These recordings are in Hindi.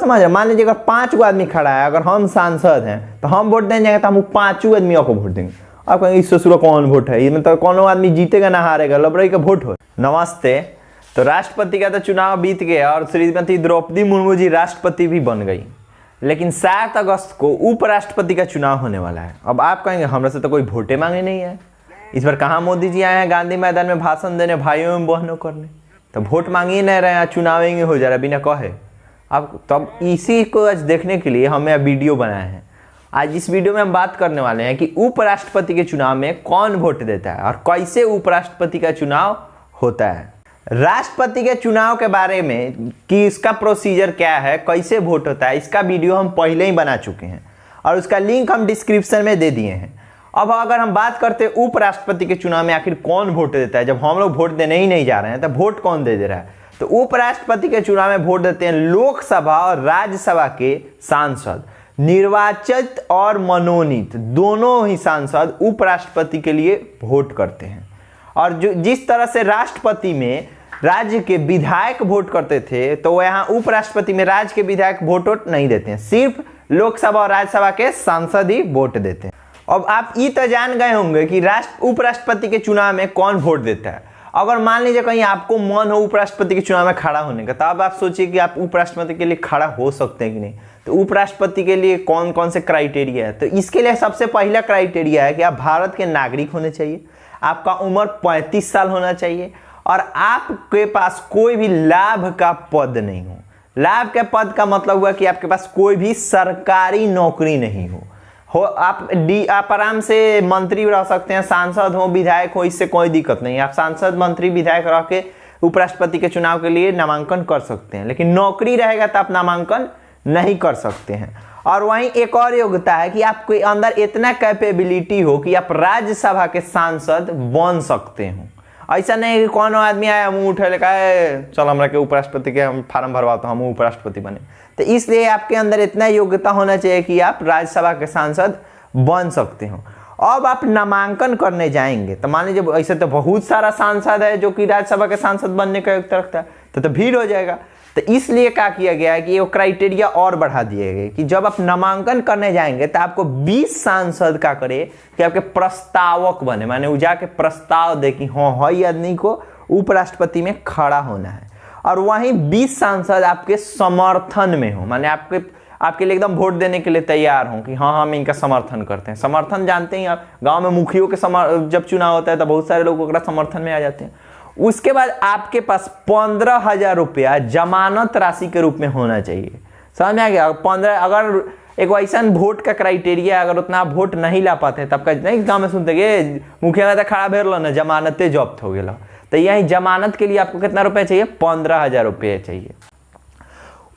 समझ रहे, मान लीजिए अगर 5 गो आदमी खड़ा है, अगर हम सांसद हैं तो हम वोट देने जाएंगे तो हम 5 आदमियों को वोट देंगे। आप कहेंगे इस ससुर कौन वोट है, इसमें तो कौन आदमी जीतेगा ना हारेगा, लबड़ई का वोट हो। नमस्ते। तो राष्ट्रपति का तो चुनाव बीत गया और श्रीमती द्रौपदी मुर्मू जी राष्ट्रपति भी बन गई, लेकिन 7 अगस्त को उपराष्ट्रपति का चुनाव होने वाला है। अब आप कहेंगे हमरा से तो कोई वोटे मांगे नहीं है, इस बार कहाँ मोदी जी आए हैं गांधी मैदान में भाषण देने, भाइयों एवं बहनों करने, तो वोट मांग ही नहीं रहे हैं, चुनाव ही हो जा रहा है बिना कहे। अब तब इसी को आज देखने के लिए हमें वीडियो बनाए हैं। आज इस वीडियो में हम बात करने वाले हैं कि उपराष्ट्रपति के चुनाव में कौन वोट देता है और कैसे उपराष्ट्रपति का चुनाव होता है। राष्ट्रपति के चुनाव के बारे में कि इसका प्रोसीजर क्या है, कैसे वोट होता है, इसका वीडियो हम पहले ही बना चुके हैं और उसका लिंक हम डिस्क्रिप्शन में दे दिए हैं। अब अगर हम बात करते हैं उपराष्ट्रपति के चुनाव में आखिर कौन वोट देता है, जब हम लोग वोट देने ही नहीं जा रहे हैं तो वोट कौन दे रहा है। तो उपराष्ट्रपति के चुनाव में वोट देते हैं लोकसभा और राज्यसभा के सांसद, निर्वाचित और मनोनीत दोनों ही सांसद उपराष्ट्रपति के लिए वोट करते हैं। और जो जिस तरह से राष्ट्रपति में राज्य के विधायक वोट करते थे, तो यहाँ उपराष्ट्रपति में राज्य के विधायक वोट नहीं देते हैं, सिर्फ लोकसभा और राज्यसभा के सांसद ही वोट देते हैं। अब आप ये तो जान गए होंगे कि उपराष्ट्रपति के चुनाव में कौन वोट देता है। अगर मान लीजिए कहीं आपको मन हो उपराष्ट्रपति के चुनाव में खड़ा होने का, तब आप सोचिए कि आप उपराष्ट्रपति के लिए खड़ा हो सकते हैं कि नहीं। तो उपराष्ट्रपति के लिए कौन कौन से क्राइटेरिया है, तो इसके लिए सबसे पहला क्राइटेरिया है कि आप भारत के नागरिक होने चाहिए, आपका उम्र 35 साल होना चाहिए और आपके पास कोई भी लाभ का पद नहीं हो। लाभ के पद का मतलब हुआ कि आपके पास कोई भी सरकारी नौकरी नहीं हो। आप आराम से मंत्री रह सकते हैं, सांसद हो, विधायक हो, इससे कोई दिक्कत नहीं है। आप सांसद, मंत्री, विधायक रह के उपराष्ट्रपति के चुनाव के लिए नामांकन कर सकते हैं, लेकिन नौकरी रहेगा तो आप नामांकन नहीं कर सकते हैं। और वहीं एक और योग्यता है कि आपके अंदर इतना कैपेबिलिटी हो कि आप राज्यसभा के सांसद बन सकते हो। ऐसा नहीं कि कौन आदमी आया मुंह उठे कहा चल हमरा के उपराष्ट्रपति के हम फार्म भरवाते हम उपराष्ट्रपति बने। तो इसलिए आपके अंदर इतना योग्यता होना चाहिए कि आप राज्यसभा के सांसद बन सकते हो। अब आप नामांकन करने जाएंगे तो मान लीजिए ऐसे तो बहुत सारा सांसद है जो कि राज्यसभा के सांसद बनने का योग्यता रखता है, तो भीड़ हो जाएगा। तो इसलिए क्या किया गया है कि वो क्राइटेरिया और बढ़ा दिए गए कि जब आप नामांकन करने जाएंगे तो आपको 20 सांसद का करे कि आपके प्रस्तावक बने, माने वो जाके प्रस्ताव दे कि हाँ ये आदमी को उपराष्ट्रपति में खड़ा होना है। और वहीं 20 सांसद आपके समर्थन में हो, माने आपके लिए एकदम वोट देने के लिए तैयार हो कि हाँ हम इनका समर्थन करते हैं। समर्थन जानते हैं आप, गाँव में मुखियों के जब चुनाव होता है तो बहुत सारे लोग समर्थन में आ जाते हैं। उसके बाद आपके पास 15,000 रुपया जमानत राशि के रूप में होना चाहिए। समझ में आ गया। 15 अगर एक ऐसा वोट का क्राइटेरिया, अगर उतना वोट नहीं ला पाते तब का नहीं गाँव में सुनते कि मुखिया में खड़ा भेल ना जमानतें जब्त हो गया। तो यही जमानत के लिए आपको कितना रुपया चाहिए, 15,000 रुपये चाहिए।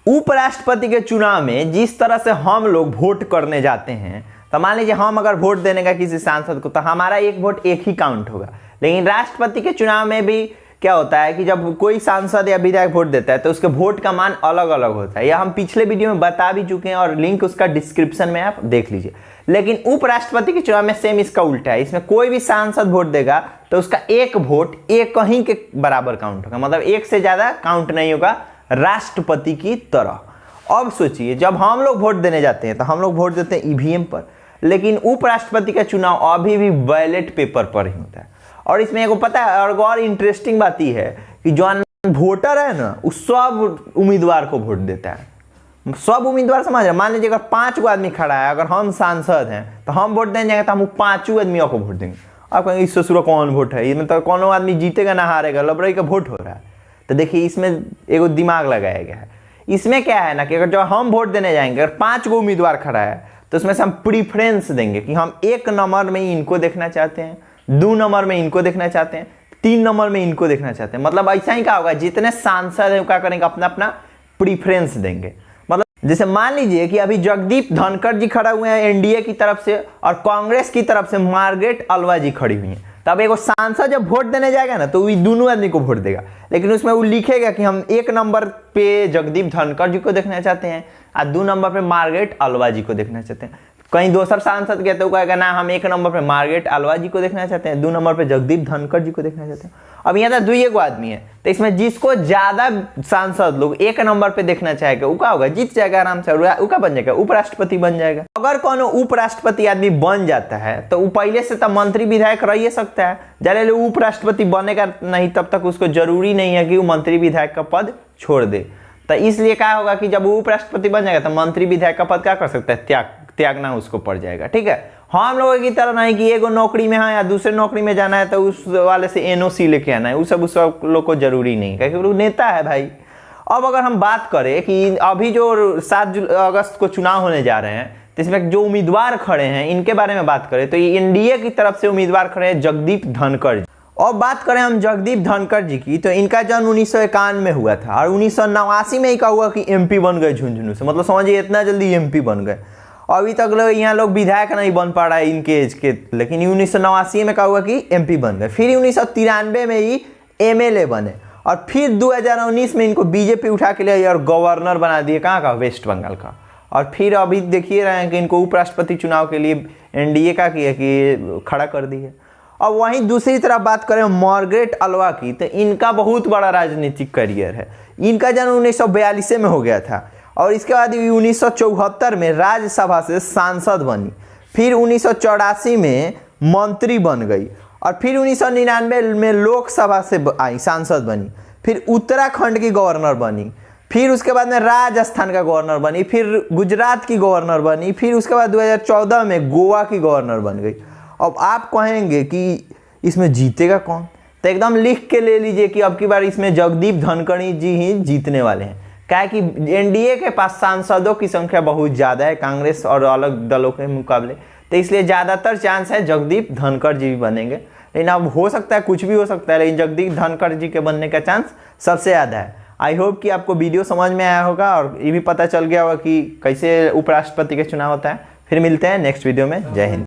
उपराष्ट्रपति के चुनाव में जिस तरह से हम लोग वोट करने जाते हैं, तो मान लीजिए हम अगर वोट देने का किसी सांसद को, तो हमारा एक वोट एक ही काउंट होगा। लेकिन राष्ट्रपति के चुनाव में भी क्या होता है कि जब कोई सांसद या विधायक वोट देता है तो उसके वोट का मान अलग अलग होता है। यह हम पिछले वीडियो में बता भी चुके हैं और लिंक उसका डिस्क्रिप्शन में आप देख लीजिए। लेकिन उपराष्ट्रपति के चुनाव में सेम इसका उल्टा है। इसमें कोई भी सांसद वोट देगा तो उसका एक वोट एक ही के बराबर काउंट होगा, मतलब एक से ज्यादा काउंट नहीं होगा राष्ट्रपति की तरह। अब सोचिए जब हम लोग वोट देने जाते हैं तो हम लोग वोट देते हैं ईवीएम पर, लेकिन उपराष्ट्रपति का चुनाव अभी भी बैलेट पेपर पर ही होता है। और इसमें एक पता है और इंटरेस्टिंग बात यह है कि जो वोटर है ना वो सब उम्मीदवार को वोट देता है। सब उम्मीदवार समझ रहे, मान लीजिए अगर 5 गो आदमी खड़ा है, अगर हम सांसद हैं तो हम वोट देने जाएंगे तो हम 5 आदमियों को वोट देंगे। आप कहेंगे इस ससुर कौन वोट है, इसमें तो कौन आदमी जीतेगा ना हारेगा, लबड़ई का वोट हो रहा है। तो देखिए इसमें एक दिमाग लगाया गया है। इसमें क्या है ना कि अगर जो हम वोट देने जाएंगे, अगर 5 गो उम्मीदवार खड़ा है तो उसमें से हम प्रीफरेंस देंगे कि हम 1 नंबर में इनको देखना चाहते हैं, 2 नंबर में इनको देखना चाहते हैं, 3 नंबर में इनको देखना चाहते हैं। मतलब ऐसा ही क्या होगा, जितने सांसद है क्या करेंगे अपना अपना प्रीफरेंस देंगे। मतलब जैसे मान लीजिए कि अभी जगदीप धनखड़ जी खड़ा हुए हैं एनडीए की तरफ से और कांग्रेस की तरफ से मार्गरेट अलवा जी खड़ी हुई हैं। तब एगो सांसद जब वोट देने जाएगा ना तो वो दोनों आदमी को वोट देगा, लेकिन उसमें वो लिखेगा कि हम 1 नंबर पे जगदीप धनखड़ जी को देखना चाहते हैं और 2 नंबर पे मार्गरेट अलवा जी को देखना चाहते हैं। कहीं दूसर सांसद गए तो कहेगा ना हम 1 नंबर पे मार्गरेट आलवा जी को देखना चाहते हैं, 2 नंबर पे जगदीप धनखड़ जी को देखना चाहते हैं। अब यहाँ तो 2 आदमी है, तो इसमें जिसको ज्यादा सांसद लोग 1 नंबर पे देखना चाहेगा वो क्या होगा, जीत जाएगा आराम से, वो क्या बन जाएगा, उपराष्ट्रपति बन जाएगा। अगर कौन उपराष्ट्रपति आदमी बन जाता है तो वो पहले से तब मंत्री विधायक रह सकता है, जब उपराष्ट्रपति बनेगा नहीं तब तक उसको जरूरी नहीं है कि वो मंत्री विधायक का पद छोड़ दे। तो इसलिए क्या होगा कि जब वो उपराष्ट्रपति बन जाएगा तो मंत्री विधायक का पद क्या कर सकता है, त्यागना उसको पड़ जाएगा। ठीक है, हम लोगों की तरह नहीं कि एगो नौकरी में है या दूसरे नौकरी में जाना है तो उस वाले से एनओसी लेके आना है, उस सब लोग को जरूरी नहीं है, क्योंकि वो नेता है भाई। अब अगर हम बात करें कि अभी जो 7 अगस्त को चुनाव होने जा रहे हैं तो इसमें जो उम्मीदवार खड़े हैं इनके बारे में बात करें तो ये एनडीए की तरफ से उम्मीदवार खड़े हैं जगदीप धनखड़ जी। और बात करें हम जगदीप धनखड़ जी की तो इनका जन्म 1951 में हुआ था और 1989 में ही का हुआ कि एमपी बन गए झुंझुनू से, मतलब समझिए इतना जल्दी एमपी बन गए। अभी तक लोग यहाँ लोग विधायक नहीं बन पा रहा है इनके एज के, लेकिन 1989 में क्या हुआ कि एमपी बन गए। फिर 1993 में ही एमएलए बने और फिर 2019 में इनको बीजेपी उठा के ले और गवर्नर बना दिए, कहाँ का, वेस्ट बंगाल का। और फिर अभी देखिए रहे हैं कि इनको उपराष्ट्रपति चुनाव के लिए एनडीए का किया कि खड़ा कर दी है। अब वहीं दूसरी तरफ बात करें मार्गरेट आलवा की तो इनका बहुत बड़ा राजनीतिक करियर है। इनका जन्म 1942 में हो गया था और इसके बाद 1974 में राज्यसभा से सांसद बनी, फिर 1984 में मंत्री बन गई और फिर 1999 में लोकसभा से आई सांसद बनी, फिर उत्तराखंड की गवर्नर बनी, फिर उसके बाद में राजस्थान का गवर्नर बनी, फिर गुजरात की गवर्नर बनी, फिर उसके बाद 2014 में गोवा की गवर्नर बन गई। अब आप कहेंगे कि इसमें जीतेगा कौन, तो एकदम लिख के ले लीजिए कि अब की बार इसमें जगदीप धनखड़ जी ही जीतने वाले हैं। क्या कि एनडीए के पास सांसदों की संख्या बहुत ज़्यादा है कांग्रेस और अलग दलों के मुकाबले, तो इसलिए ज़्यादातर चांस है जगदीप धनखड़ जी भी बनेंगे। लेकिन अब हो सकता है कुछ भी हो सकता है, लेकिन जगदीप धनखड़ जी के बनने का चांस सबसे ज़्यादा है। आई होप कि आपको वीडियो समझ में आया होगा और ये भी पता चल गया होगा कि कैसे उपराष्ट्रपति का चुनाव होता है। फिर मिलते हैं नेक्स्ट वीडियो में। जय हिंद।